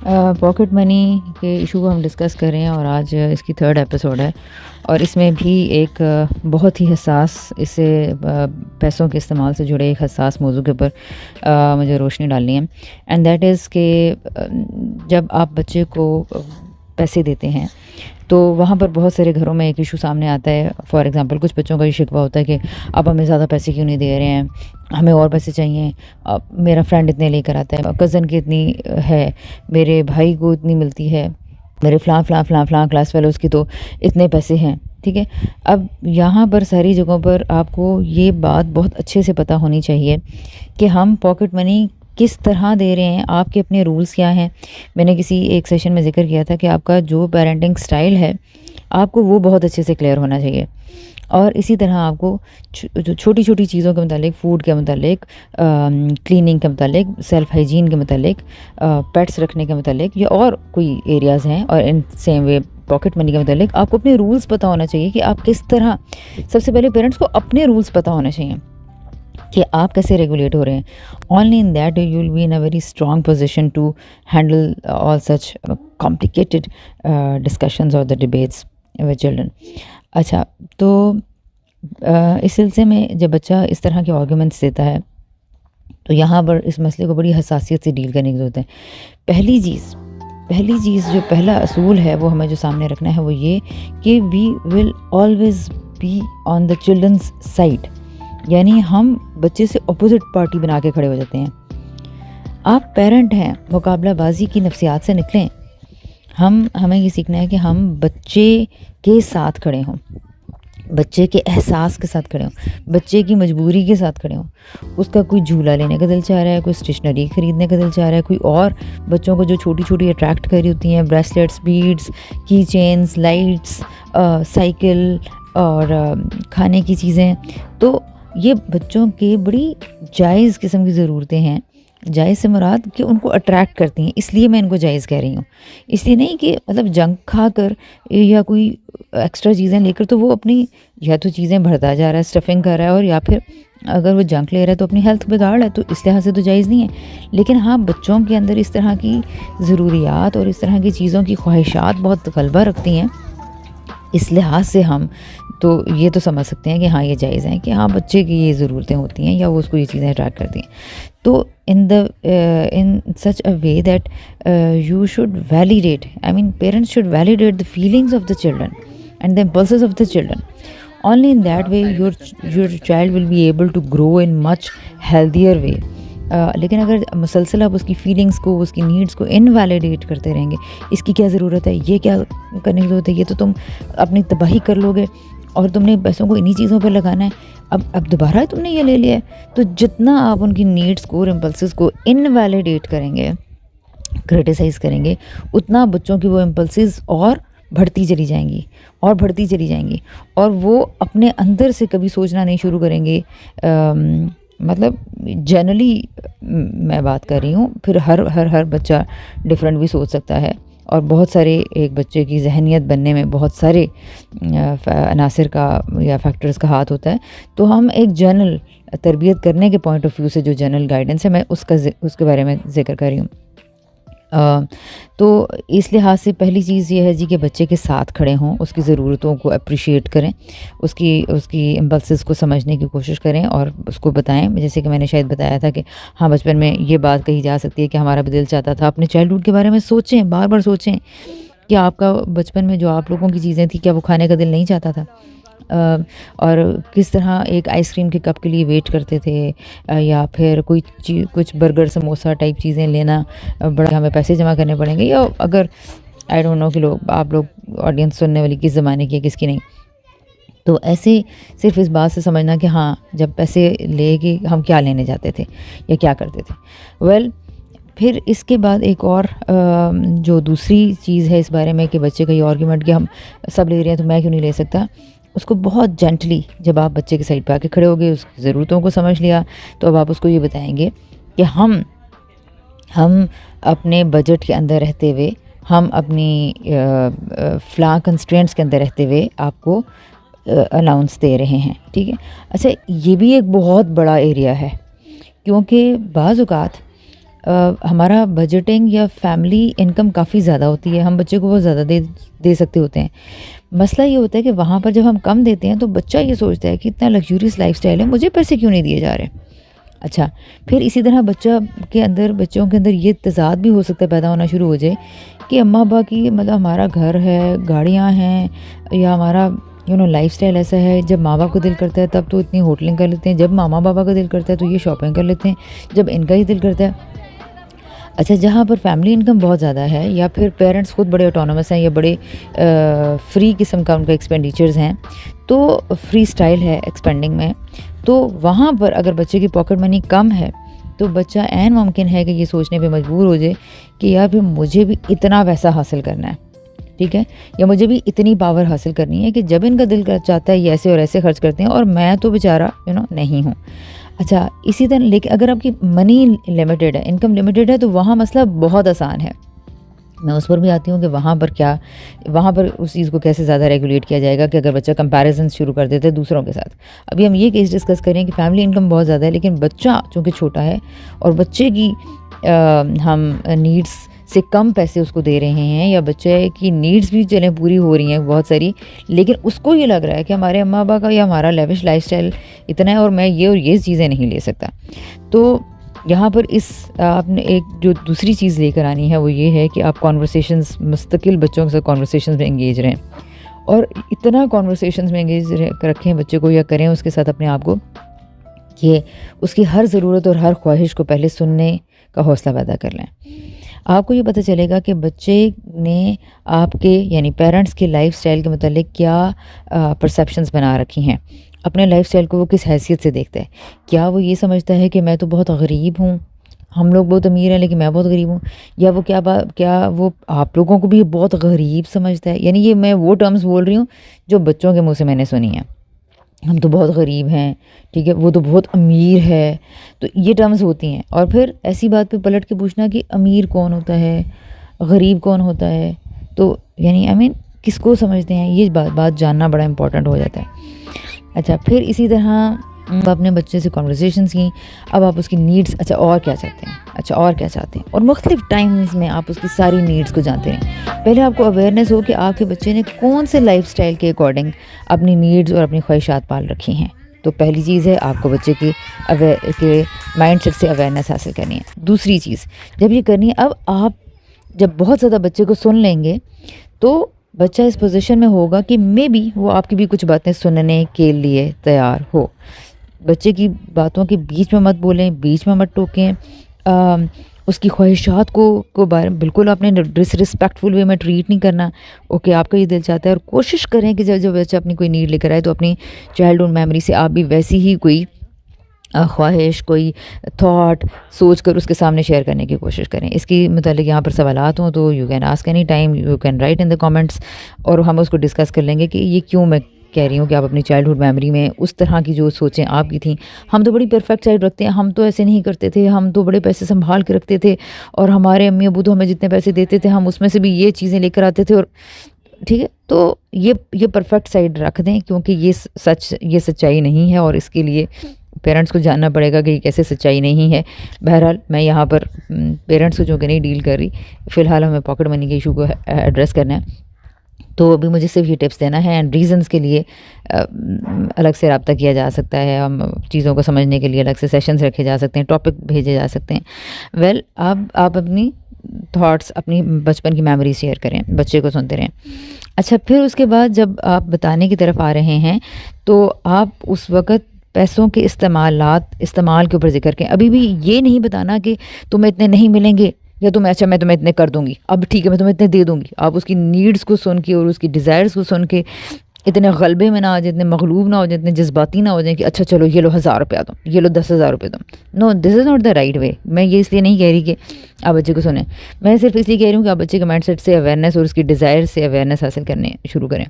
Pocket money के issue को हम डिस्कस कर रहे हैं और आज इसकी थर्ड एपिसोड है और इसमें भी एक बहुत ही हसास इससे पैसों के इस्तेमाल से जुड़े एक हसास मौजू के ऊपर मुझे रोशनी डालनी है। एंड दैट इज़ के जब आप बच्चे को पैसे देते हैं तो वहाँ पर बहुत सारे घरों में एक इशू सामने आता है। फॉर एग्जांपल कुछ बच्चों का ये शिकवा होता है कि आप हमें ज़्यादा पैसे क्यों नहीं दे रहे हैं, हमें और पैसे चाहिए। अब मेरा फ्रेंड इतने लेकर आता है, कज़न की इतनी है, मेरे भाई को इतनी मिलती है, मेरे फ़लाँ क्लास फेलोज़ की तो इतने पैसे हैं। ठीक है, अब यहाँ पर सारी जगहों पर आपको ये बात बहुत अच्छे से पता होनी चाहिए कि हम पॉकेट मनी किस तरह दे रहे हैं, आपके अपने रूल्स क्या हैं। मैंने किसी एक सेशन में ज़िक्र किया था कि आपका जो पेरेंटिंग स्टाइल है आपको वो बहुत अच्छे से क्लियर होना चाहिए। और इसी तरह आपको जो छोटी छोटी चीज़ों के मुतालिक, फ़ूड के मुतालिक, क्लीनिंग के मुतालिक, सेल्फ़ हाइजीन के मुतालिक, पेट्स रखने के मुतालिक या और कोई एरियाज़ हैं, और in same way pocket money के मुतालिक आपको अपने रूल्स पता होना चाहिए कि आप किस तरह। सबसे पहले पेरेंट्स को अपने रूल्स पता होने चाहिए कि आप कैसे रेगुलेट हो रहे हैं। Only in that you will be in a very strong position to handle all such complicated discussions और द डिबेट्स विद चिल्ड्रन। अच्छा, तो इस सिलसिले में जब बच्चा इस तरह के आर्गूमेंट्स देता है तो यहाँ पर इस मसले को बड़ी हसासियत से डील करने की ज़रूरत है। पहली चीज़ जो पहला असूल है वो हमें जो सामने रखना है वो ये कि we will always be on the children's side, यानी हम बच्चे से अपोजिट पार्टी बना के खड़े हो जाते हैं। आप पेरेंट हैं, मुकाबलाबाजी की नफ्सियात से निकलें। हमें ये सीखना है कि हम बच्चे के साथ खड़े हों, बच्चे के एहसास के साथ खड़े हों, बच्चे की मजबूरी के साथ खड़े हों। उसका कोई झूला लेने का दिल चाह रहा है, कोई स्टेशनरी ख़रीदने का दिल चाह रहा है, कोई और बच्चों को जो छोटी छोटी अट्रैक्ट कर रही होती हैं, ब्रेसलेट्स, बीड्स, की चेन्स, लाइट्स, साइकिल और खाने की चीज़ें, तो ये बच्चों के बड़ी जायज़ किस्म की ज़रूरतें हैं। जायज़ से मुराद कि उनको अट्रैक्ट करती हैं, इसलिए मैं इनको जायज़ कह रही हूँ। इसलिए नहीं कि मतलब जंक खा कर या कोई एक्स्ट्रा चीज़ें लेकर तो वो अपनी या तो चीज़ें भरता जा रहा है, स्टफिंग कर रहा है, और या फिर अगर वो जंक ले रहा है तो अपनी हेल्थ बिगाड़ रहा है, तो इस लिहाज से तो जायज़ नहीं है। लेकिन हाँ, बच्चों के अंदर इस तरह की ज़रूरियात और इस तरह की चीज़ों की ख्वाहिशात बहुत गलबा रखती हैं। इस लिहाज से हम तो ये तो समझ सकते हैं कि हाँ, ये जायज़ है कि हाँ, बच्चे की ये ज़रूरतें होती हैं या वो उसको ये चीज़ें अट्रैक्ट करती हैं। तो in such a way that you should validate, I mean parents should validate the feelings of the children and the impulses of the children. Only in that way your child will be able to grow in much healthier way. लेकिन अगर मुसलसल आप उसकी feelings को, उसकी needs को invalidate करते रहेंगे, इसकी क्या ज़रूरत है, ये क्या करने की ज़रूरत है, ये तो तुम अपनी तबाही कर लोगे और तुमने पैसों को इन्हीं चीज़ों पर लगाना है, अब दोबारा तुमने ये ले लिया है। तो जितना आप उनकी नीड्स को और इम्पल्सिस को इनवैलिडेट करेंगे, क्रिटिसाइज़ करेंगे, उतना बच्चों की वो इम्पल्सिस और बढ़ती चली जाएंगी और वो अपने अंदर से कभी सोचना नहीं शुरू करेंगे। मतलब जनरली मैं बात कर रही हूँ, फिर हर बच्चा डिफरेंट भी सोच सकता है और बहुत सारे एक बच्चे की जहनियत बनने में बहुत सारे अनासर का या फैक्टर्स का हाथ होता है। तो हम एक जनरल तरबियत करने के पॉइंट ऑफ व्यू से जो जनरल गाइडेंस है मैं उसके बारे में जिक्र कर रही हूँ। तो इस लिहाज से पहली चीज़ ये है जी कि बच्चे के साथ खड़े हों, उसकी ज़रूरतों को अप्रिशिएट करें, उसकी इम्पल्सिस को समझने की कोशिश करें और उसको बताएं। जैसे कि मैंने शायद बताया था कि हाँ, बचपन में ये बात कही जा सकती है कि हमारा भी दिल चाहता था। अपने चाइल्डहुड के बारे में सोचें, बार बार सोचें कि आपका बचपन में जो आप लोगों की चीज़ें थी, क्या वो खाने का दिल नहीं चाहता था, और किस तरह एक आइसक्रीम के कप के लिए वेट करते थे, या फिर कुछ बर्गर समोसा टाइप चीज़ें लेना, बड़ा हमें पैसे जमा करने पड़ेंगे, या अगर आई डोंट नो कि आप लोग ऑडियंस सुनने वाली किस ज़माने की है किसकी नहीं। तो ऐसे सिर्फ इस बात से समझना कि हाँ, जब पैसे लेके हम क्या लेने जाते थे या क्या करते थे। फिर इसके बाद एक और जो दूसरी चीज़ है इस बारे में कि बच्चे का ये आर्गूमेंट कि हम सब ले रहे हैं तो मैं क्यों नहीं ले सकता, उसको बहुत जेंटली जब आप बच्चे की साइड पे आके खड़े होगे, उसकी ज़रूरतों को समझ लिया, तो अब आप उसको ये बताएंगे कि हम अपने बजट के अंदर रहते हुए, हम अपनी फ्ला कंस्ट्रेंट्स के अंदर रहते हुए आपको अलाउंस दे रहे हैं। ठीक है, अच्छा, ये भी एक बहुत बड़ा एरिया है, क्योंकि बाज़ औक़ात हमारा बजटिंग या फैमिली इनकम काफ़ी ज़्यादा होती है, हम बच्चे को बहुत ज़्यादा दे दे सकते होते हैं। मसला ये होता है कि वहाँ पर जब हम कम देते हैं तो बच्चा ये सोचता है कि इतना लग्जूरियस लाइफ़स्टाइल है, मुझे पैसे क्यों नहीं दिए जा रहे? अच्छा, फिर इसी तरह बच्चों के अंदर ये तज़ाद भी हो सकता है, पैदा होना शुरू हो जाए कि अम्मा-अब्बा की मतलब हमारा घर है, गाड़ियाँ हैं या हमारा लाइफ़स्टाइल ऐसा है, जब माँ-बाप का दिल करता है तब तो इतनी होटलिंग कर लेते हैं, जब मामा-पापा का दिल करता है तो ये शॉपिंग कर लेते हैं, जब इनका ही दिल करता है। अच्छा, जहाँ पर फैमिली इनकम बहुत ज़्यादा है या फिर पेरेंट्स खुद बड़े ऑटोनोमस हैं या बड़े फ्री किस्म का उनका एक्सपेंडिचर्स हैं, तो फ्री स्टाइल है एक्सपेंडिंग में, तो वहाँ पर अगर बच्चे की पॉकेट मनी कम है तो बच्चा ऐन मुमकिन है कि ये सोचने पे मजबूर हो जाए कि यार फिर मुझे भी इतना पैसा हासिल करना है, ठीक है, या मुझे भी इतनी पावर हासिल करनी है कि जब इनका दिल कर चाहता है ये ऐसे और ऐसे खर्च करते हैं और मैं तो बेचारा नहीं हूँ। अच्छा, इसी तरह लेकिन अगर आपकी मनी लिमिटेड है, इनकम लिमिटेड है, तो वहाँ मसला बहुत आसान है। मैं उस पर भी आती हूँ कि वहाँ पर उस चीज़ को कैसे ज़्यादा रेगुलेट किया जाएगा कि अगर बच्चा कंपैरिजन शुरू कर देता है दूसरों के साथ। अभी हम ये केस डिस्कस करें कि फैमिली इनकम बहुत ज़्यादा है लेकिन बच्चा चूँकि छोटा है और बच्चे की हम नीड्स से कम पैसे उसको दे रहे हैं या बच्चे की नीड्स भी चलें पूरी हो रही हैं बहुत सारी, लेकिन उसको ये लग रहा है कि हमारे अम्मा-अब्बा का या हमारा लेविश लाइफ़स्टाइल इतना है और मैं ये और ये चीज़ें नहीं ले सकता। तो यहाँ पर आपने एक जो दूसरी चीज़ लेकर आनी है वो ये है कि आप कॉन्वर्सेशंस मुस्तकिल बच्चों के साथ कॉन्वर्सेशंस में एंगेज रहें और इतना कॉन्वर्सेशंस में एंगेज रखें बच्चे को या करें उसके साथ अपने आप को कि उसकी हर ज़रूरत और हर ख्वाहिश को पहले सुनने का हौसला पैदा कर लें। आपको ये पता चलेगा कि बच्चे ने आपके यानी पेरेंट्स के लाइफ़स्टाइल के मतलब क्या परसेप्शंस बना रखी हैं, अपने लाइफ़स्टाइल को वो किस हैसियत से देखता है। क्या वो ये समझता है कि मैं तो बहुत गरीब हूँ, हम लोग बहुत अमीर हैं लेकिन मैं बहुत गरीब हूँ, या वो क्या वो आप लोगों को भी बहुत गरीब समझता है। यानी ये मैं वो टर्म्स बोल रही हूँ जो बच्चों के मुँह से मैंने सुनी है, हम तो बहुत गरीब हैं, ठीक है, वो तो बहुत अमीर है, तो ये टर्म्स होती हैं। और फिर ऐसी बात पे पलट के पूछना कि अमीर कौन होता है, गरीब कौन होता है, तो यानी किसको समझते हैं, ये बात जानना बड़ा इम्पोर्टेंट हो जाता है। अच्छा, फिर इसी तरह आप अपने बच्चे से कॉन्वर्सेशंस की, अब आप उसकी नीड्स और क्या चाहते हैं और मुख्तलिफ टाइम्स में आप उसकी सारी नीड्स को जानते रहें। पहले आपको अवेयरनेस हो कि आपके बच्चे ने कौन से लाइफ़स्टाइल के अकॉर्डिंग अपनी नीड्स और अपनी ख्वाहिशात पाल रखी हैं। तो पहली चीज़ है आपको बच्चे के माइंडसेट से अवेयरनेस हासिल करनी है। दूसरी चीज़ जब ये करनी है, अब आप जब बहुत ज़्यादा बच्चे को सुन लेंगे तो बच्चा इस पोजीशन में होगा कि मे बी वो आपकी भी कुछ बातें सुनने के लिए तैयार हो। बच्चे की बातों के बीच में मत बोलें, बीच में मत टोकें, उसकी ख्वाहिशात को बारे में बिल्कुल आपने डिसरिस्पेक्टफुल वे में ट्रीट नहीं करना। ओके, आपका ये दिल चाहता है और कोशिश करें कि जब बच्चा अपनी कोई नीड लेकर आए तो अपनी चाइल्डहुड मेमोरी से आप भी वैसी ही कोई ख्वाहिश, कोई थॉट सोच कर उसके सामने शेयर करने की कोशिश करें। इसकी मतलब यहाँ पर सवालात हों तो you can ask any time, you can write in the comments और हम उसको डिस्कस कर लेंगे कि ये क्यों मैं कह रही हूँ कि आप अपनी चाइल्डहुड मेमोरी में उस तरह की जो सोचें आपकी थी, हम तो बड़ी परफेक्ट साइड रखते हैं, हम तो ऐसे नहीं करते थे, हम तो बड़े पैसे संभाल के रखते थे और हमारे अम्मी अबू तो हमें जितने पैसे देते थे हम उसमें से भी ये चीज़ें लेकर आते थे, और ठीक है, तो ये परफेक्ट साइड रख दें क्योंकि ये सच्चाई नहीं है और इसके लिए पेरेंट्स को जानना पड़ेगा कि कैसे सच्चाई नहीं है। बहरहाल मैं यहाँ पर पेरेंट्स को चूँकि नहीं डील कर रही, फ़िलहाल हमें पॉकेट मनी के इशू को एड्रेस करना है, तो अभी मुझे सिर्फ ये टिप्स देना है एंड रीज़न्स के लिए अलग से रब्ता किया जा सकता है, हम चीज़ों को समझने के लिए अलग से सेशंस रखे जा सकते हैं, टॉपिक भेजे जा सकते हैं। आप अपनी थॉट्स, अपनी बचपन की मेमोरीज शेयर करें, बच्चे को सुनते रहें। अच्छा, फिर उसके बाद जब आप बताने की तरफ आ रहे हैं तो आप उस वक़्त पैसों के इस्तेमाल के ऊपर ज़िक्र करें। अभी भी ये नहीं बताना कि तुम्हें इतने नहीं मिलेंगे या मैं तुम्हें इतने कर दूँगी, अब ठीक है मैं तुम्हें इतने दे दूँगी। आप उसकी नीड्स को सुन के और उसकी डिज़ायर्स को सुन के इतने गलबे में ना आ जाए, इतने मगलूब ना हो जाए, इतने जज्बाती ना हो जाए कि अच्छा चलो ये लो 1000 रुपया दो, ये लो 10,000 रुपये दो। No, this is not the right way. मैं ये इसलिए नहीं कह रही कि आप बच्चे को सुने, मैं सिर्फ इसलिए कह रही हूँ कि आप बच्चे के माइंडसेट से अवेयरनेस और उसकी डिज़ायर से अवेयरनेस हासिल करने शुरू करें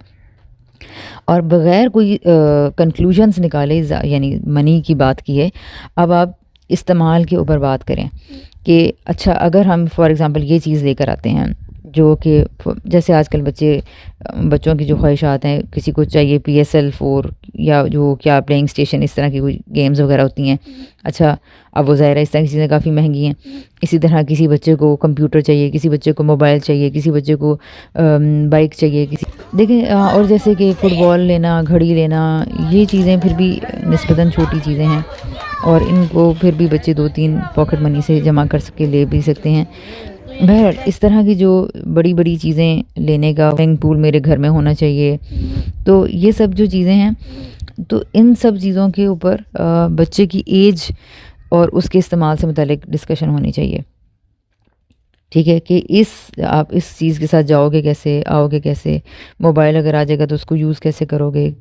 और बग़ैर कोई कंक्लूजन्स निकाले, यानी मनी की बात की है, अब आप इस्तेमाल के ऊपर बात करें कि अच्छा अगर हम फॉर एग्ज़ाम्पल ये चीज़ लेकर आते हैं जो कि जैसे आजकल बच्चों की जो ख्वाहिशात हैं, किसी को चाहिए PSL 4 या जो क्या प्लेइंग स्टेशन, इस तरह की कोई गेम्स वगैरह होती हैं। अच्छा, अब वो ज़ाहिर है इस तरह की चीज़ें काफ़ी महंगी हैं। इसी तरह किसी बच्चे को कंप्यूटर चाहिए, किसी बच्चे को मोबाइल चाहिए, किसी बच्चे को बाइक चाहिए, किसी देखें और जैसे कि फ़ुटबॉल लेना, घड़ी लेना, ये चीज़ें फिर भी निस्बतन छोटी चीज़ें हैं और इनको फिर भी बच्चे 2-3 पॉकेट मनी से जमा कर सके ले भी सकते हैं। बहरहाल इस तरह की जो बड़ी-बड़ी चीज़ें लेने का, स्विमिंग पूल मेरे घर में होना चाहिए। तो ये सब जो चीज़ें हैं, तो इन सब चीज़ों के ऊपर बच्चे की एज और उसके इस्तेमाल से मुतालिक डिस्कशन होनी चाहिए। ठीक है कि आप इस चीज़ के साथ जाओगे कैसे, आओगे कैसे, मोबाइल अगर आ जाएगा तो उसको यूज़ कैसे करोगे,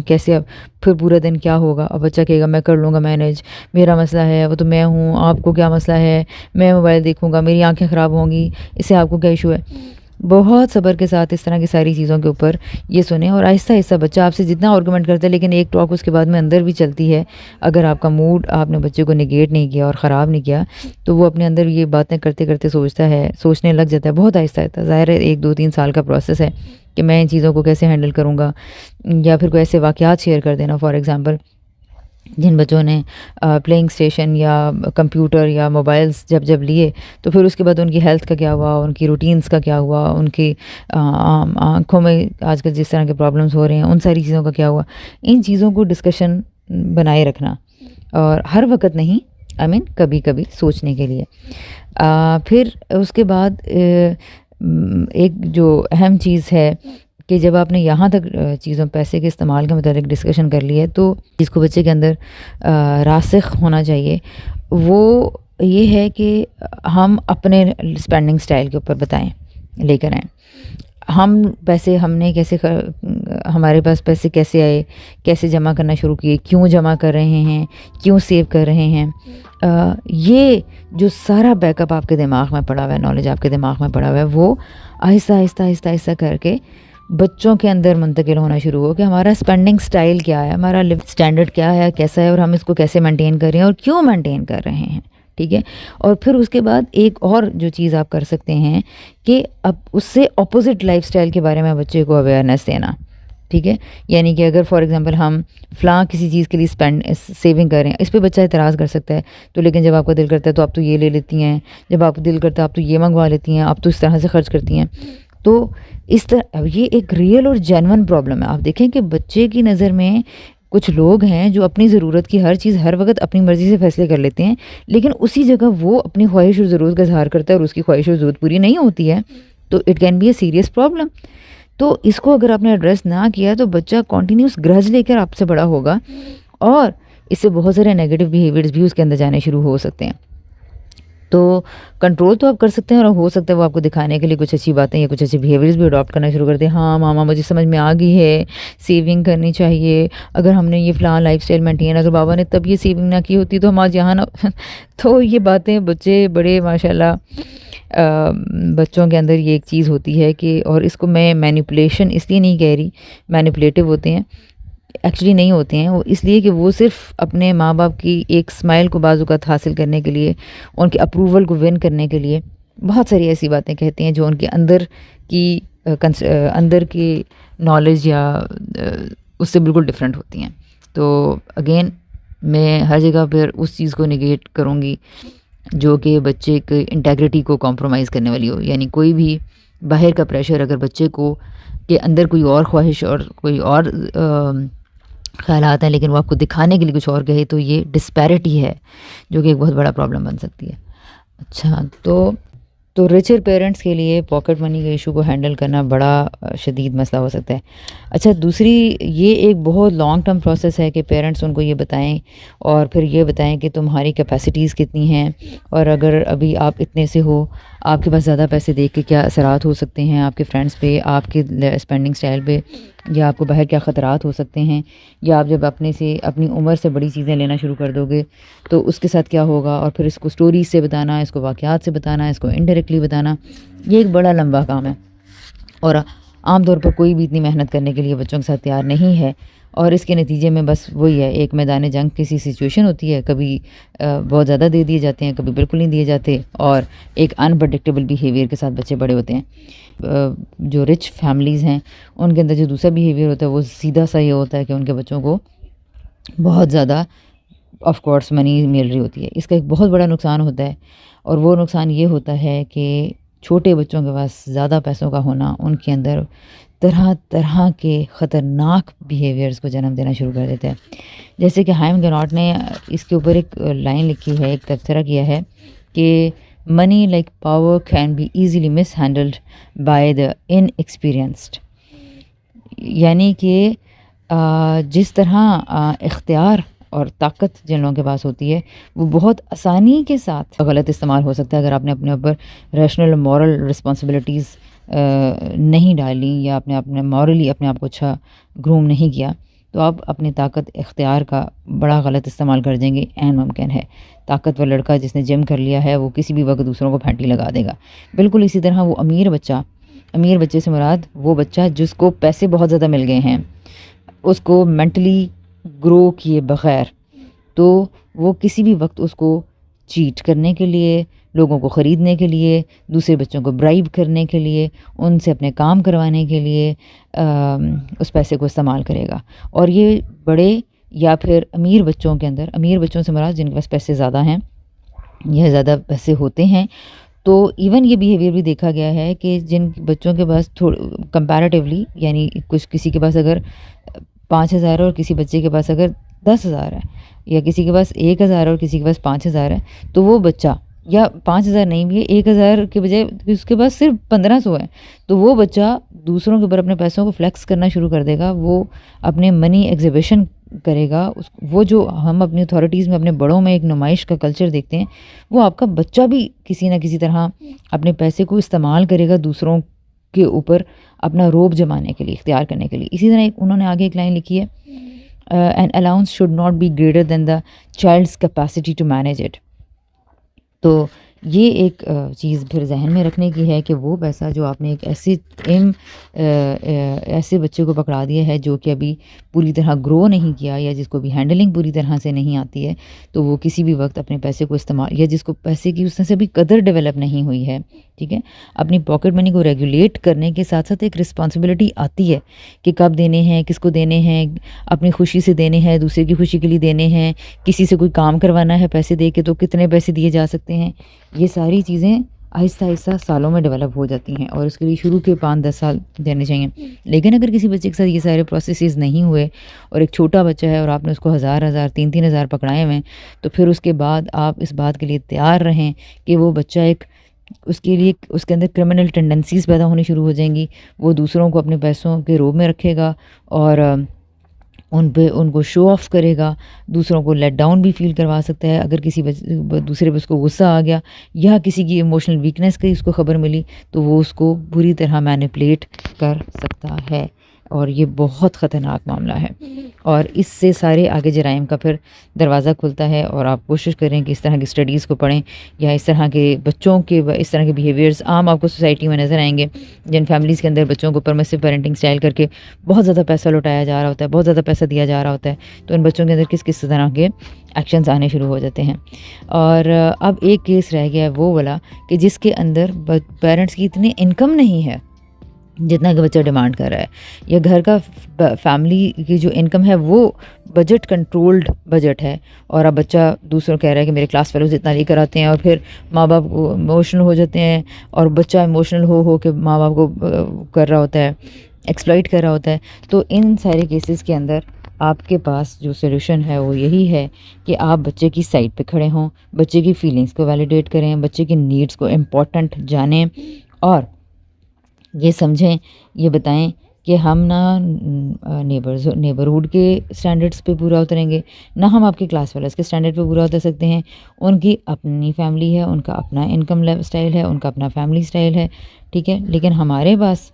कैसे अब फिर पूरा दिन क्या होगा। अब बच्चा कहेगा मैं कर लूँगा मैनेज, मेरा मसला है, वो तो मैं हूँ, आपको क्या मसला है, मैं मोबाइल देखूँगा, मेरी आँखें ख़राब होंगी, इससे आपको क्या इशू है। बहुत सब्र के साथ इस तरह की सारी चीज़ों के ऊपर ये सुने और आहिस्ता-आहिस्ता बच्चा आपसे जितना आर्गुमेंट करता है, लेकिन एक टॉक उसके बाद में अंदर भी चलती है। अगर आपका मूड आपने बच्चे को नेगेट नहीं किया और ख़राब नहीं किया, तो वो अपने अंदर ये बातें करते-करते सोचने लग जाता है बहुत आहिस्ता-आहिस्ता। ज़ाहिर है 1-2-3 साल का प्रोसेस है कि मैं इन चीज़ों को कैसे हैंडल करूँगा, या फिर कोई ऐसे वाक़यात शेयर कर देना। फॉर एग्ज़ाम्पल जिन बच्चों ने प्लेइंग स्टेशन या कंप्यूटर या मोबाइल्स जब लिए, तो फिर उसके बाद उनकी हेल्थ का क्या हुआ, उनकी रूटीन्स का क्या हुआ, उनकी आँखों में आजकल जिस तरह के प्रॉब्लम्स हो रहे हैं, उन सारी चीज़ों का क्या हुआ। इन चीज़ों को डिस्कशन बनाए रखना और हर वक़्त नहीं, कभी-कभी सोचने के लिए। फिर उसके बाद एक जो अहम चीज़ है कि जब आपने यहाँ तक पैसे के इस्तेमाल के मुतालिक डिस्कशन कर ली है, तो जिसको बच्चे के अंदर रासिख़ होना चाहिए वो ये है कि हम अपने स्पेंडिंग स्टाइल के ऊपर लेकर आएँ। हमारे पास पैसे कैसे आए, कैसे जमा करना शुरू किए, क्यों जमा कर रहे हैं, क्यों सेव कर रहे हैं। ये जो सारा बैकअप आपके दिमाग में पड़ा हुआ है, नॉलेज आपके दिमाग में पड़ा हुआ है, वो आहिस्ता करके बच्चों के अंदर मुंतकिल होना शुरू हो कि हमारा स्पेंडिंग स्टाइल क्या है, हमारा लिव स्टैंडर्ड क्या है, कैसा है और हम इसको कैसे मेंटेन कर रहे हैं और क्यों मेंटेन कर रहे हैं। ठीक है, और फिर उसके बाद एक और जो चीज़ आप कर सकते हैं कि अब उससे ऑपोजिट लाइफस्टाइल के बारे में बच्चे को अवेयरनेस देना। ठीक है, यानी कि अगर फॉर एग्जांपल हम किसी चीज़ के लिए सेविंग कर रहे हैं, इस पे बच्चा एतराज़ कर सकता है, तो लेकिन जब आपका दिल करता है तो आप तो ये ले लेती हैं, जब आपका दिल करता है आप तो ये मंगवा लेती हैं, आप तो इस तरह से खर्च करती हैं। तो इस तरह अब ये एक रियल और जेन्युइन प्रॉब्लम है। आप देखें कि बच्चे की नज़र में कुछ लोग हैं जो अपनी ज़रूरत की हर चीज़ हर वक़्त अपनी मर्ज़ी से फ़ैसले कर लेते हैं, लेकिन उसी जगह वो अपनी ख्वाहिश और ज़रूरत का इज़हार करता है और उसकी ख्वाहिश और ज़रूरत पूरी नहीं होती है, तो it can be a serious problem. तो इसको अगर आपने एड्रेस ना किया तो बच्चा कॉन्टिन्यूस ग्रज लेकर आपसे बड़ा होगा और इससे बहुत सारे नेगेटिव बिहेवियर्स भी उसके अंदर जाने शुरू हो सकते हैं। तो कंट्रोल तो आप कर सकते हैं और हो सकता है वो आपको दिखाने के लिए कुछ अच्छी बातें या कुछ अच्छे बिहेवियर्स भी अडॉप्ट करना शुरू कर दें। हाँ मामा, मुझे समझ में आ गई है, सेविंग करनी चाहिए, अगर हमने ये फ़लाँ लाइफस्टाइल मेंटेन, अगर बाबा ने तब ये सेविंग ना की होती तो हम आज यहाँ ना तो ये बातें बच्चे बड़े माशाल्लाह बच्चों के अंदर ये एक चीज़ होती है कि, और इसको मैं मैनिपुलेशन इसलिए नहीं कह रही, मैनिपुलेटिव होते हैं, एक्चुअली नहीं होते हैं वो, इसलिए कि वो सिर्फ अपने माँ बाप की एक स्माइल को बाज़-औक़ात हासिल करने के लिए, उनके अप्रूवल को विन करने के लिए बहुत सारी ऐसी बातें कहते हैं जो उनके अंदर की नॉलेज या उससे बिल्कुल डिफरेंट होती हैं। तो अगेन मैं हर जगह पर उस चीज़ को नेगेट करूँगी जो कि बच्चे की इंटेग्रिटी को कॉम्प्रोमाइज़ करने वाली हो। यानी कोई भी बाहर का प्रेशर अगर बच्चे को के अंदर कोई और ख्वाहिश और कोई और ख़यालात हैं, लेकिन वो आपको दिखाने के लिए कुछ और कहे, तो ये डिस्पैरिटी है जो कि एक बहुत बड़ा प्रॉब्लम बन सकती है। अच्छा, तो रिचर पेरेंट्स के लिए पॉकेट मनी के इशू को हैंडल करना बड़ा शदीद मसला हो सकता है। अच्छा, दूसरी ये एक बहुत लॉन्ग टर्म प्रोसेस है कि पेरेंट्स उनको ये बताएं और फिर ये बताएं कि तुम्हारी कैपेसिटीज़ कितनी हैं, और अगर अभी आप इतने से हो, आपके पास ज़्यादा पैसे देख के क्या असरात हो सकते हैं आपके फ्रेंड्स पे, आपके स्पेंडिंग स्टाइल पे, या आपको बाहर क्या ख़तरात हो सकते हैं, या आप जब अपनी उम्र से बड़ी चीज़ें लेना शुरू कर दोगे तो उसके साथ क्या होगा। और फिर इसको स्टोरीज से बताना, इसको वाक़यात से बताना, इसको इनडायरेक्टली बताना, ये एक बड़ा लंबा काम है और आम तौर पर कोई भी इतनी मेहनत करने के लिए बच्चों के साथ तैयार नहीं है। और इसके नतीजे में बस वही है, एक मैदान जंग किसी सिचुएशन होती है, कभी बहुत ज़्यादा दे दिए जाते हैं, कभी बिल्कुल नहीं दिए जाते, और एक अनप्रेडिक्टेबल बिहेवियर के साथ बच्चे बड़े होते हैं। जो रिच फैमिलीज़ हैं उनके अंदर जो दूसरा बिहेवियर होता है वो सीधा सा ये होता है कि उनके बच्चों को बहुत ज़्यादा ऑफ कोर्स मनी मिल रही होती है। इसका एक बहुत बड़ा नुकसान होता है, और वो नुकसान ये होता है कि छोटे बच्चों के पास ज़्यादा पैसों का होना उनके अंदर तरह तरह के ख़तरनाक बिहेवियर्स को जन्म देना शुरू कर देता है। जैसे कि हाइम गेनॉट ने इसके ऊपर एक लाइन लिखी है, एक तबसरा किया है कि money like power can be easily miss handled by the inexperienced. यानी कि जिस तरह इख्तियार और ताकत जिन लोगों के पास होती है वो बहुत आसानी के साथ गलत इस्तेमाल हो सकता है अगर आपने अपने ऊपर रैशनल मॉरल रिस्पॉन्सिबिलिटीज़ नहीं डाली, या आपने अपने मॉरली अपने आप को अच्छा ग्रूम नहीं किया, तो आप अपनी ताकत इख्तियार का बड़ा गलत इस्तेमाल कर देंगे। ऐन मुमकिन है ताकतवर लड़का जिसने जिम कर लिया है वो किसी भी वक्त दूसरों को फैंटी लगा देगा। बिल्कुल इसी तरह वो अमीर बच्चे से मुराद वो बच्चा जिसको पैसे बहुत ज़्यादा मिल गए हैं, उसको मेंटली ग्रो किए बग़ैर, तो वो किसी भी वक्त उसको चीट करने के लिए, लोगों को ख़रीदने के लिए, दूसरे बच्चों को ब्राइब करने के लिए, उनसे अपने काम करवाने के लिए उस पैसे को इस्तेमाल करेगा। और ये बड़े या फिर अमीर बच्चों के अंदर, अमीर बच्चों से मुराद जिनके पास पैसे ज़्यादा हैं या ज़्यादा पैसे होते हैं, तो इवन ये बिहेवियर भी देखा गया है कि जिन बच्चों के पास कंपैरेटिवली, यानी कुछ किसी के पास अगर 5,000 है और किसी बच्चे के पास अगर 10,000 है, या किसी के पास 1,000 और किसी के पास 5,000 है, तो वो बच्चा, या 5,000 नहीं भी है, 1,000 के बजाय उसके पास सिर्फ 1,500 है, तो वो बच्चा दूसरों के ऊपर अपने पैसों को फ्लेक्स करना शुरू कर देगा। वो अपने मनी एग्जिबिशन करेगा। वो जो हम अपनी अथॉरिटीज़ में अपने बड़ों में एक नुमाइश का कल्चर देखते हैं, वो आपका बच्चा भी किसी ना किसी तरह अपने पैसे को इस्तेमाल करेगा दूसरों के ऊपर अपना रोब जमाने के लिए, इख्तियार करने के लिए। इसी तरह उन्होंने आगे एक लाइन लिखी है, an allowance should not be greater than the child's capacity to manage it. तो ये एक चीज़ फिर जहन में रखने की है कि वो पैसा जो आपने एक ऐसे बच्चे को पकड़ा दिया है जो कि अभी पूरी तरह ग्रो नहीं किया, या जिसको भी हैंडलिंग पूरी तरह से नहीं आती है, तो वो किसी भी वक्त अपने पैसे को इस्तेमाल, या जिसको पैसे की उस तरह से भी कदर डेवलप नहीं हुई है, ठीक है, अपनी पॉकेट मनी को रेगुलेट करने के साथ साथ एक रिस्पॉन्सिबिलिटी आती है कि कब देने हैं, किसको देने हैं, अपनी खुशी से देने हैं, दूसरे की खुशी के लिए देने हैं, किसी से कोई काम करवाना है पैसे दे के तो कितने पैसे दिए जा सकते हैं। ये सारी चीज़ें आहिस्ता आहिस्ता सालों में डेवलप हो जाती हैं, और उसके लिए शुरू के 5-10 साल देने चाहिए। लेकिन अगर किसी बच्चे के साथ ये सारे प्रोसेसेस नहीं हुए और एक छोटा बच्चा है और आपने उसको 1,000 3-3 हज़ार पकड़ाए हुए हैं, तो फिर उसके बाद आप इस बात के लिए तैयार रहें कि वो बच्चा एक, उसके लिए उसके अंदर क्रिमिनल टेंडेंसीज़ पैदा होनी शुरू हो जाएंगी। वो दूसरों को अपने पैसों के रोब में रखेगा और उनको शो ऑफ़ करेगा, दूसरों को लेट डाउन भी फ़ील करवा सकता है। अगर किसी दूसरे पे उसको गुस्सा आ गया या किसी की इमोशनल वीकनेस की उसको ख़बर मिली, तो वो उसको बुरी तरह मैनिपुलेट कर सकता है, और ये बहुत ख़तरनाक मामला है। और इससे सारे आगे जराइम का फिर दरवाज़ा खुलता है। और आप कोशिश करें कि इस तरह की स्टडीज़ को पढ़ें, या इस तरह के बच्चों के इस तरह के बिहेवियर्स आम आपको सोसाइटी में नज़र आएंगे, जिन फैमिलीज़ के अंदर बच्चों को परमिसिव पेरेंटिंग स्टाइल करके बहुत ज़्यादा पैसा लुटाया जा रहा होता है, बहुत ज़्यादा पैसा दिया जा रहा होता है, तो इन बच्चों के अंदर किस किस तरह के एक्शंस आने शुरू हो जाते हैं। और अब एक केस रह गया है वो वाला कि जिसके अंदर पेरेंट्स की इतनी इनकम नहीं है जितना कि बच्चा डिमांड कर रहा है, या घर का फैमिली की जो इनकम है वो बजट कंट्रोल्ड बजट है, और अब बच्चा दूसरों कह रहा है कि मेरे क्लास फेलोज इतना नहीं कराते हैं, और फिर माँ बाप को इमोशनल हो जाते हैं, और बच्चा इमोशनल हो के माँ बाप को कर रहा होता है, एक्सप्लॉइट कर रहा होता है। तो इन सारे केसेस के अंदर आपके पास जो सोल्यूशन है वो यही है कि आप बच्चे की साइड पे खड़े हों, बच्चे की फीलिंग्स को वैलिडेट करें, बच्चे की नीड्स को इम्पोर्टेंट जानें, और ये समझें, ये बताएं कि हम ना नेबरहुड के स्टैंडर्ड्स पे पूरा उतरेंगे, ना हम आपके क्लास वालों के स्टैंडर्ड पे पूरा उतर सकते हैं। उनकी अपनी फैमिली है, उनका अपना इनकम स्टाइल है, उनका अपना फैमिली स्टाइल है, ठीक है, लेकिन हमारे पास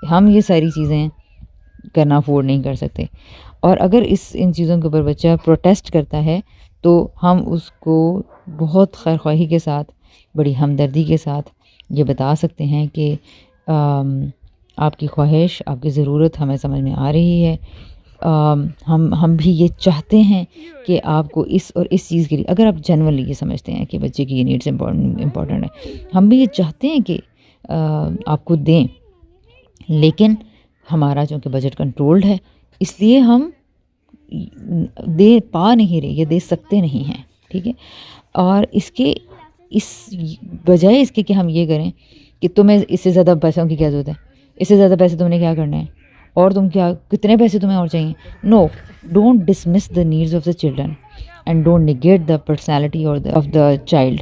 हम ये सारी चीज़ें करना अफोर्ड नहीं कर सकते। और अगर इन चीज़ों के ऊपर बच्चा प्रोटेस्ट करता है, तो हम उसको बहुत खैरख्वाही के साथ, बड़ी हमदर्दी के साथ ये बता सकते हैं कि आपकी ख्वाहिश, आपकी ज़रूरत हमें समझ में आ रही है, हम भी ये चाहते हैं कि आपको इस और इस चीज़ के लिए, अगर आप जनरली ये समझते हैं कि बच्चे की ये नीड्स इम्पॉर्टेंट है, हम भी ये चाहते हैं कि आपको दें, लेकिन हमारा चूँकि बजट कंट्रोल्ड है, इसलिए हम दे पा नहीं रहे, ये दे सकते नहीं हैं, ठीक है। और इस बजाय इसके कि हम ये करें कि तुम्हें इससे ज़्यादा पैसों की क्या ज़रूरत है, इससे ज़्यादा पैसे तुमने क्या करना है, और तुम क्या, कितने पैसे तुम्हें और चाहिए। No, don't dismiss the needs of the children and don't negate the personality और ऑफ द चाइल्ड,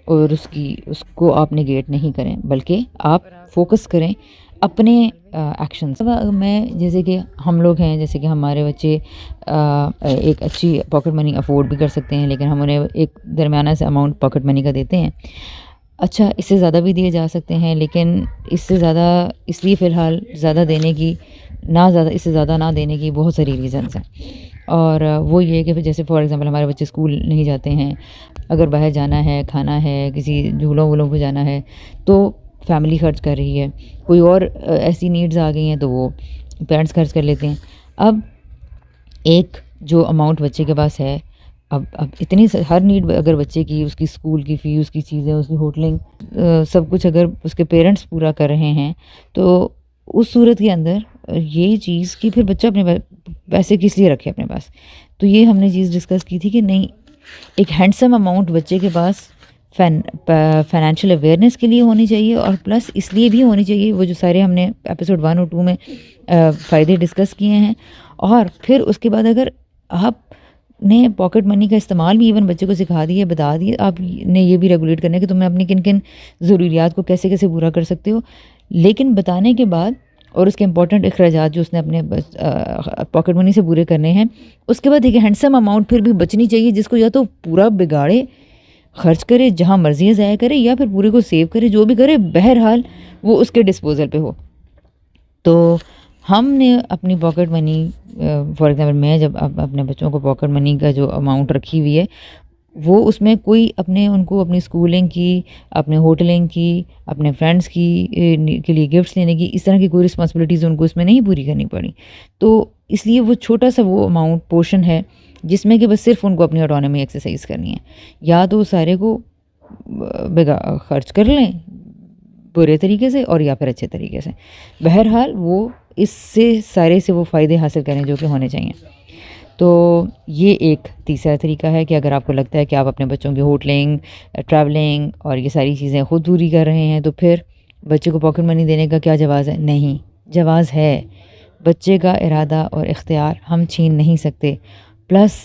और उसको आप निगेट नहीं करें, बल्कि आप फोकस करें अपने एक्शंस। मैं जैसे कि हम लोग हैं, जैसे कि हमारे बच्चे एक अच्छी पॉकेट मनी अफोर्ड भी कर सकते हैं, लेकिन हम उन्हें एक दरमियाना से अमाउंट पॉकेट मनी का देते हैं। अच्छा, इससे ज़्यादा भी दिए जा सकते हैं, लेकिन इससे ज़्यादा इसलिए फ़िलहाल ज़्यादा देने की इससे ज़्यादा ना देने की बहुत सारी रीज़न्स हैं। और वो ये है कि जैसे फॉर एग्ज़ाम्पल हमारे बच्चे स्कूल नहीं जाते हैं, अगर बाहर जाना है, खाना है, किसी झूलों वूलों पे जाना है, तो फैमिली खर्च कर रही है। कोई और ऐसी नीड्स आ गई हैं तो वो पेरेंट्स खर्च कर लेते हैं। अब एक जो अमाउंट बच्चे के पास है, अब हर नीड अगर बच्चे की, उसकी स्कूल की फ़ी, उसकी चीज़ें, उसकी होटलिंग, सब कुछ अगर उसके पेरेंट्स पूरा कर रहे हैं, तो उस सूरत के अंदर ये चीज़ कि फिर बच्चा अपने पैसे किस लिए रखे अपने पास। तो ये हमने चीज़ डिस्कस की थी कि नहीं, एक हैंडसम अमाउंट बच्चे के पास फाइनेंशियल अवेयरनेस के लिए होनी चाहिए, और प्लस इसलिए भी होनी चाहिए, वो जो सारे हमने एपिसोड 1 और 2 में फ़ायदे डिस्कस किए हैं। और फिर उसके बाद अगर आपने पॉकेट मनी का इस्तेमाल भी इवन बच्चे को सिखा दिए, बता दिए, आपने ये भी रेगुलेट करना है कि तुम्हें अपनी किन किन ज़रूरियात को कैसे कैसे पूरा कर सकते हो, लेकिन बताने के बाद और उसके इंपॉर्टेंट अखराजात जो उसने अपने पॉकेट मनी से पूरे करने हैं, उसके बाद एक हैंडसम अमाउंट फिर भी बचनी चाहिए, जिसको या तो पूरा बिगाड़े, खर्च करे, जहाँ मर्जी ज़ाया करे, या फिर पूरे को सेव करे, जो भी करे, बहरहाल वो उसके डिस्पोजल पे हो। तो हमने अपनी पॉकेट मनी, फॉर एग्जांपल मैं जब अपने बच्चों को पॉकेट मनी का जो अमाउंट रखी हुई है, वो उसमें कोई उनको अपनी स्कूलिंग की, अपने होटलिंग की, अपने फ्रेंड्स की के लिए गिफ्ट्स लेने की, इस तरह की कोई रिस्पॉन्सिबिलिटीज़ उनको उसमें नहीं पूरी करनी पड़ी। तो इसलिए वो छोटा सा वो अमाउंट पोर्शन है जिसमें कि बस सिर्फ उनको अपनी ऑटोनॉमी एक्सरसाइज करनी है। या तो सारे को खर्च कर लें बुरे तरीके से, और या फिर अच्छे तरीके से, बहरहाल वो इससे सारे से वो फ़ायदे हासिल करें जो कि होने चाहिए। तो ये एक तीसरा तरीका है कि अगर आपको लगता है कि आप अपने बच्चों की होटलिंग, ट्रैवलिंग और ये सारी चीज़ें खुद पूरी कर रहे हैं, तो फिर बच्चे को पॉकेट मनी देने का क्या जवाज़ है? नहीं, जवाज़ है। बच्चे का इरादा और इख्तियार हम छीन नहीं सकते। प्लस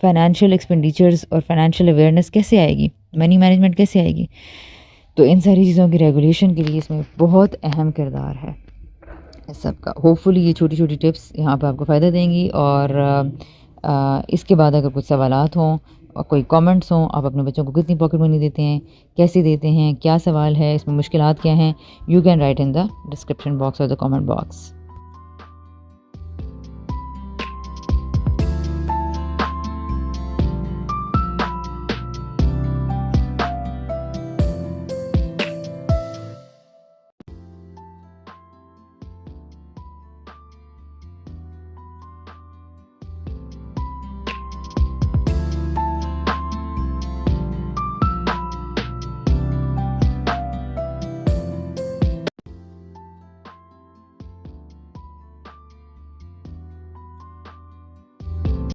फाइनेंशियल एक्सपेंडिचर्स और फाइनेंशियल अवेयरनेस कैसे आएगी, मनी मैनेजमेंट कैसे आएगी? तो इन सारी चीज़ों की रेगुलेशन के लिए इसमें बहुत अहम किरदार है सबका। होपफुली ये छोटी छोटी टिप्स यहाँ पे आपको फ़ायदा देंगी। और इसके बाद अगर कुछ सवालात हों और कोई कमेंट्स हों, आप अपने बच्चों को कितनी पॉकेट मनी देते हैं, कैसे देते हैं, क्या सवाल है, इसमें मुश्किलात क्या हैं, you can write in the description box और द कमेंट बॉक्स।